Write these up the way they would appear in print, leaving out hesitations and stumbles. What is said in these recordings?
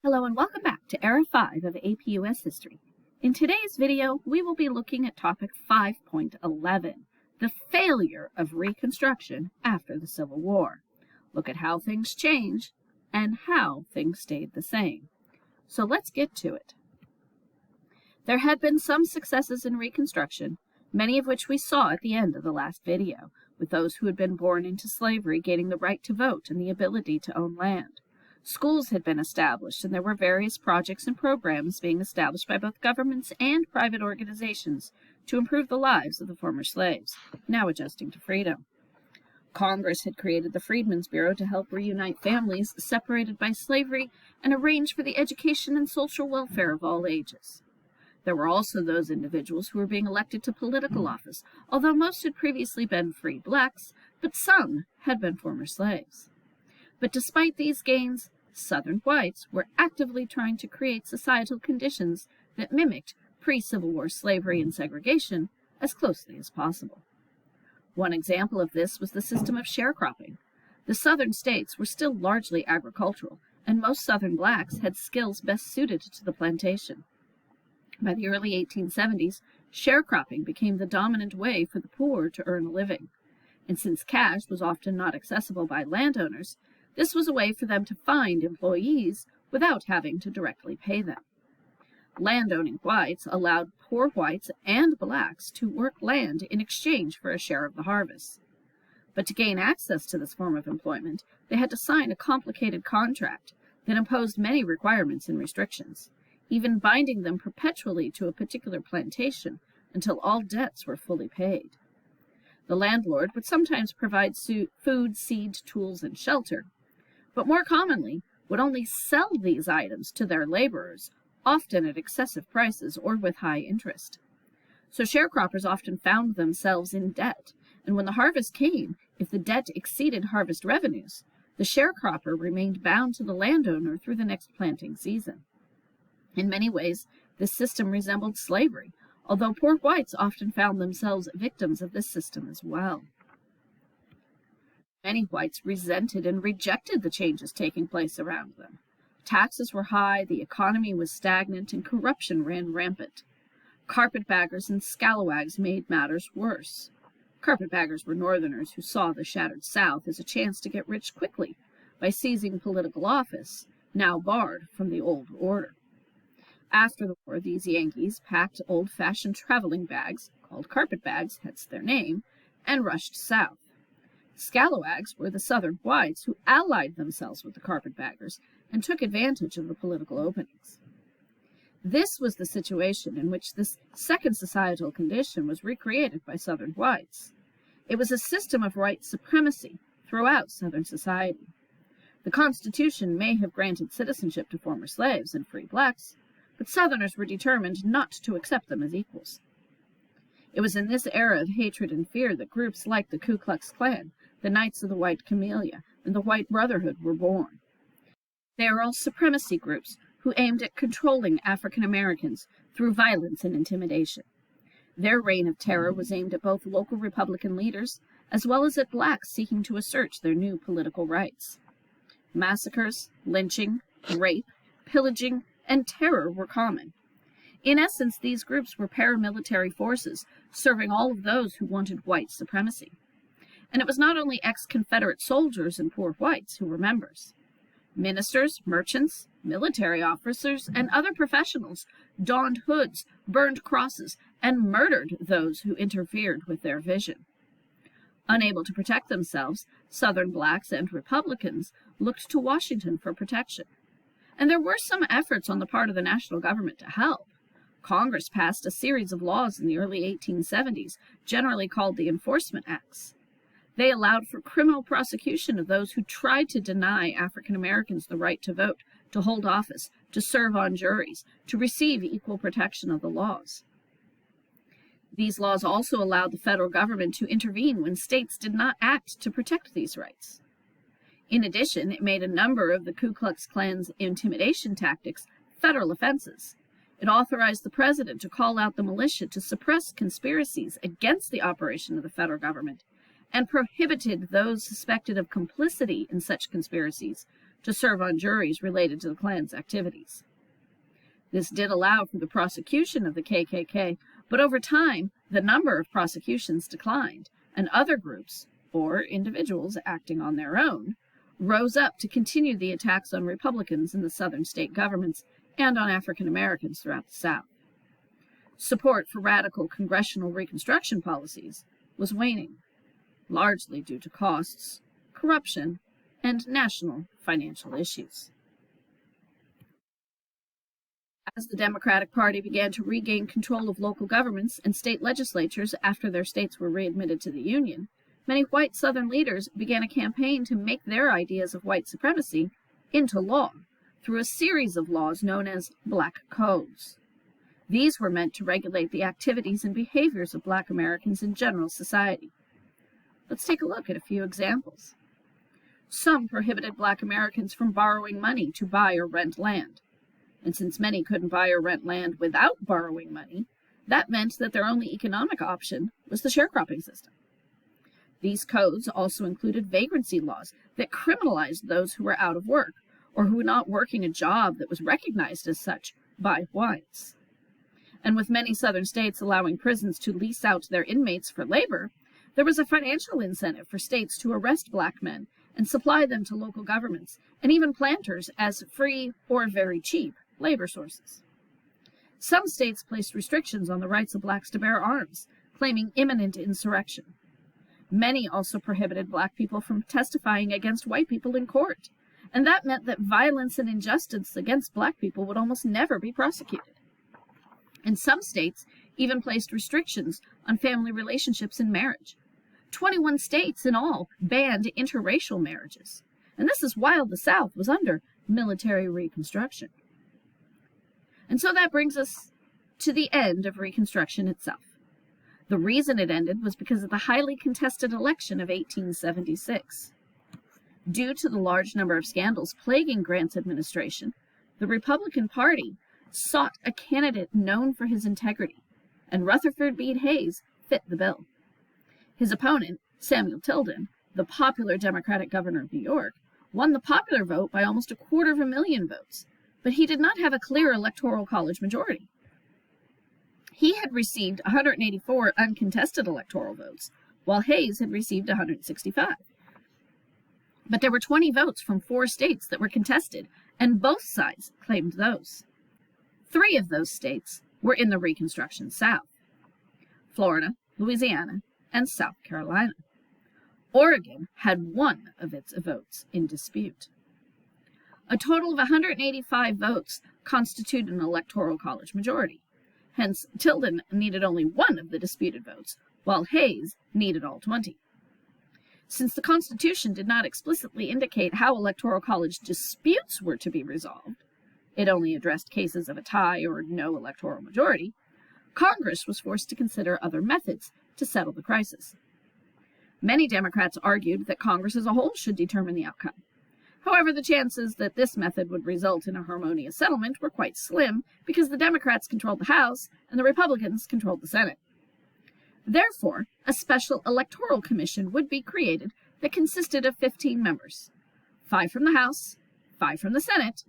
Hello and welcome back to Era 5 of APUS History. In today's video, we will be looking at topic 5.11, the failure of Reconstruction after the Civil War. Look at how things changed and how things stayed the same. So let's get to it. There had been some successes in Reconstruction, many of which we saw at the end of the last video, with those who had been born into slavery gaining the right to vote and the ability to own land. Schools had been established, and there were various projects and programs being established by both governments and private organizations to improve the lives of the former slaves, now adjusting to freedom. Congress had created the Freedmen's Bureau to help reunite families separated by slavery and arrange for the education and social welfare of all ages. There were also those individuals who were being elected to political office, although most had previously been free blacks, but some had been former slaves. But despite these gains, Southern whites were actively trying to create societal conditions that mimicked pre-Civil War slavery and segregation as closely as possible. One example of this was the system of sharecropping. The Southern states were still largely agricultural, and most Southern blacks had skills best suited to the plantation. By the early 1870s, sharecropping became the dominant way for the poor to earn a living. And since cash was often not accessible by landowners, this was a way for them to find employees without having to directly pay them. Landowning whites allowed poor whites and blacks to work land in exchange for a share of the harvest. But to gain access to this form of employment, they had to sign a complicated contract that imposed many requirements and restrictions, even binding them perpetually to a particular plantation until all debts were fully paid. The landlord would sometimes provide food, seed, tools, and shelter, but more commonly would only sell these items to their laborers, often at excessive prices or with high interest. So sharecroppers often found themselves in debt, and when the harvest came, if the debt exceeded harvest revenues, the sharecropper remained bound to the landowner through the next planting season. In many ways, this system resembled slavery, although poor whites often found themselves victims of this system as well. Many whites resented and rejected the changes taking place around them. Taxes were high, the economy was stagnant, and corruption ran rampant. Carpetbaggers and scalawags made matters worse. Carpetbaggers were Northerners who saw the shattered South as a chance to get rich quickly by seizing political office, now barred from the old order. After the war, these Yankees packed old-fashioned traveling bags, called carpetbags, hence their name, and rushed south. Scalawags were the Southern whites who allied themselves with the carpetbaggers and took advantage of the political openings. This was the situation in which this second societal condition was recreated by Southern whites. It was a system of white supremacy throughout Southern society. The Constitution may have granted citizenship to former slaves and free blacks, but Southerners were determined not to accept them as equals. It was in this era of hatred and fear that groups like the Ku Klux Klan, the Knights of the White Camellia, and the White Brotherhood were born. They are all supremacy groups who aimed at controlling African Americans through violence and intimidation. Their reign of terror was aimed at both local Republican leaders as well as at blacks seeking to assert their new political rights. Massacres, lynching, rape, pillaging, and terror were common. In essence, these groups were paramilitary forces serving all of those who wanted white supremacy. And it was not only ex-Confederate soldiers and poor whites who were members. Ministers, merchants, military officers, and other professionals donned hoods, burned crosses, and murdered those who interfered with their vision. Unable to protect themselves, Southern blacks and Republicans looked to Washington for protection. And there were some efforts on the part of the national government to help. Congress passed a series of laws in the early 1870s, generally called the Enforcement Acts. They allowed for criminal prosecution of those who tried to deny African Americans the right to vote, to hold office, to serve on juries, to receive equal protection of the laws. These laws also allowed the federal government to intervene when states did not act to protect these rights. In addition, it made a number of the Ku Klux Klan's intimidation tactics federal offenses. It authorized the president to call out the militia to suppress conspiracies against the operation of the federal government, and prohibited those suspected of complicity in such conspiracies to serve on juries related to the Klan's activities. This did allow for the prosecution of the KKK, but over time, the number of prosecutions declined, and other groups, or individuals acting on their own, rose up to continue the attacks on Republicans in the southern state governments and on African Americans throughout the South. Support for radical congressional Reconstruction policies was waning, largely due to costs, corruption, and national financial issues. As the Democratic Party began to regain control of local governments and state legislatures after their states were readmitted to the Union, many white Southern leaders began a campaign to make their ideas of white supremacy into law through a series of laws known as Black Codes. These were meant to regulate the activities and behaviors of Black Americans in general society. Let's take a look at a few examples. Some prohibited Black Americans from borrowing money to buy or rent land. And since many couldn't buy or rent land without borrowing money, that meant that their only economic option was the sharecropping system. These codes also included vagrancy laws that criminalized those who were out of work or who were not working a job that was recognized as such by whites. And with many Southern states allowing prisons to lease out their inmates for labor, there was a financial incentive for states to arrest Black men and supply them to local governments and even planters as free or very cheap labor sources. Some states placed restrictions on the rights of Blacks to bear arms, claiming imminent insurrection. Many also prohibited Black people from testifying against white people in court, and that meant that violence and injustice against Black people would almost never be prosecuted. And some states even placed restrictions on family relationships and marriage. 21 states in all banned interracial marriages, and this is while the South was under military Reconstruction. And so that brings us to the end of Reconstruction itself. The reason it ended was because of the highly contested election of 1876. Due to the large number of scandals plaguing Grant's administration, the Republican Party sought a candidate known for his integrity, and Rutherford B. Hayes fit the bill. His opponent, Samuel Tilden, the popular Democratic governor of New York, won the popular vote by almost 250,000 votes, but he did not have a clear electoral college majority. He had received 184 uncontested electoral votes, while Hayes had received 165. But there were 20 votes from 4 states that were contested, and both sides claimed those. 3 of those states were in the Reconstruction South: Florida, Louisiana, and South Carolina. Oregon had 1 of its votes in dispute. A total of 185 votes constituted an electoral college majority. Hence, Tilden needed only 1 of the disputed votes, while Hayes needed all 20. Since the Constitution did not explicitly indicate how electoral college disputes were to be resolved, it only addressed cases of a tie or no electoral majority, Congress was forced to consider other methods to settle the crisis. Many Democrats argued that Congress as a whole should determine the outcome. However, the chances that this method would result in a harmonious settlement were quite slim because the Democrats controlled the House and the Republicans controlled the Senate. Therefore, a special electoral commission would be created that consisted of 15 members, 5 from the House, 5 from the Senate,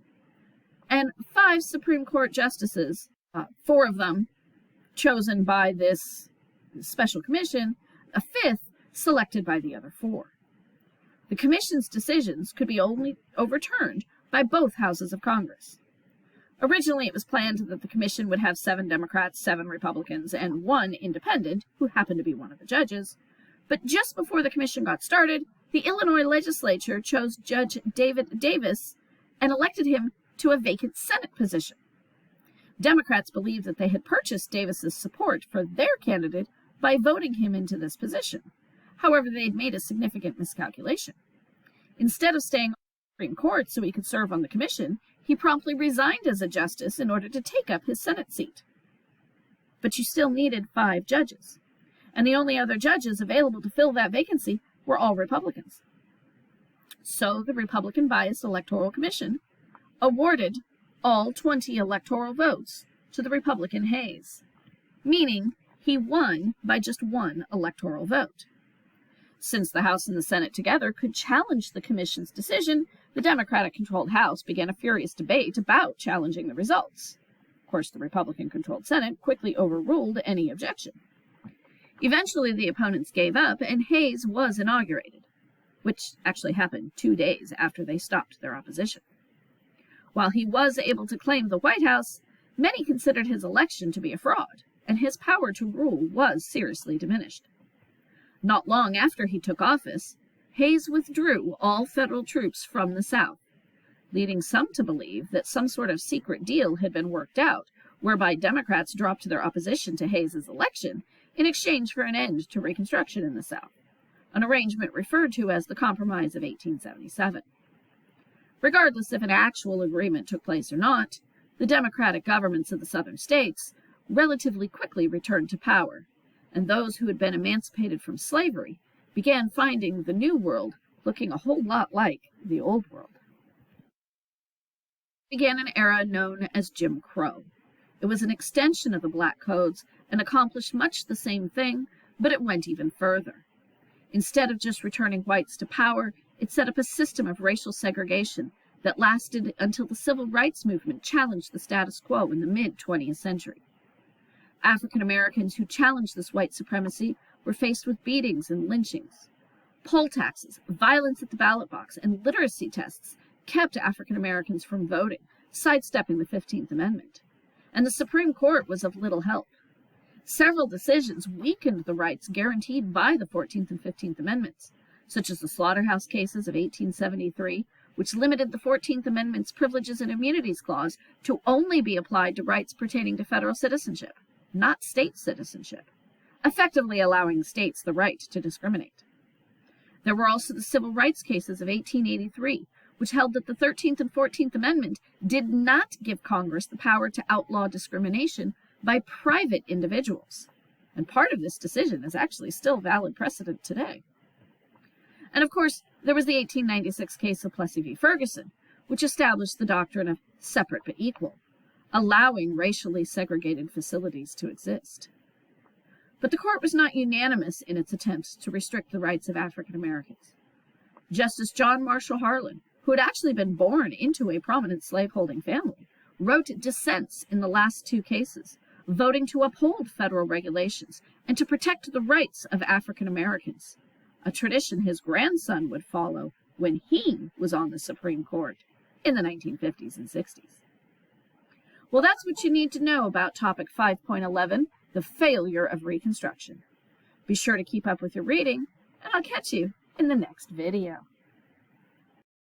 and 5 Supreme Court justices, 4 of them chosen by this special commission, a 5th selected by the other 4. The commission's decisions could be only overturned by both houses of Congress. Originally, it was planned that the commission would have 7 Democrats, 7 Republicans, and 1 independent, who happened to be one of the judges. But just before the commission got started, the Illinois legislature chose Judge David Davis and elected him to a vacant Senate position. Democrats believed that they had purchased Davis's support for their candidate by voting him into this position. However, they had made a significant miscalculation. Instead of staying on the Supreme Court so he could serve on the commission, he promptly resigned as a justice in order to take up his Senate seat. But you still needed 5 judges, and the only other judges available to fill that vacancy were all Republicans. So the Republican-biased Electoral Commission awarded all 20 electoral votes to the Republican Hayes, meaning he won by just 1 electoral vote. Since the House and the Senate together could challenge the commission's decision, the Democratic-controlled House began a furious debate about challenging the results. Of course, the Republican-controlled Senate quickly overruled any objection. Eventually, the opponents gave up, and Hayes was inaugurated, which actually happened 2 days after they stopped their opposition. While he was able to claim the White House, many considered his election to be a fraud, and his power to rule was seriously diminished. Not long after he took office, Hayes withdrew all federal troops from the South, leading some to believe that some sort of secret deal had been worked out, whereby Democrats dropped their opposition to Hayes's election in exchange for an end to Reconstruction in the South, an arrangement referred to as the Compromise of 1877. Regardless if an actual agreement took place or not, the Democratic governments of the Southern states relatively quickly returned to power, and those who had been emancipated from slavery began finding the New World looking a whole lot like the Old World. Began an era known as Jim Crow. It was an extension of the Black Codes and accomplished much the same thing, but it went even further. Instead of just returning whites to power, it set up a system of racial segregation that lasted until the Civil Rights Movement challenged the status quo in the mid-20th century. African Americans who challenged this white supremacy were faced with beatings and lynchings. Poll taxes, violence at the ballot box, and literacy tests kept African Americans from voting, sidestepping the 15th Amendment. And the Supreme Court was of little help. Several decisions weakened the rights guaranteed by the 14th and 15th Amendments, such as the Slaughterhouse cases of 1873, which limited the 14th Amendment's Privileges and Immunities Clause to only be applied to rights pertaining to federal citizenship, not state citizenship, effectively allowing states the right to discriminate. There were also the civil rights cases of 1883, which held that the 13th and 14th Amendment did not give Congress the power to outlaw discrimination by private individuals. And part of this decision is actually still valid precedent today. And of course, there was the 1896 case of Plessy v. Ferguson, which established the doctrine of separate but equal, allowing racially segregated facilities to exist. But the court was not unanimous in its attempts to restrict the rights of African Americans. Justice John Marshall Harlan, who had actually been born into a prominent slaveholding family, wrote dissents in the last 2 cases, voting to uphold federal regulations and to protect the rights of African Americans, a tradition his grandson would follow when he was on the Supreme Court in the 1950s and 60s. Well, that's what you need to know about topic 5.11, the failure of Reconstruction. Be sure to keep up with your reading, and I'll catch you in the next video.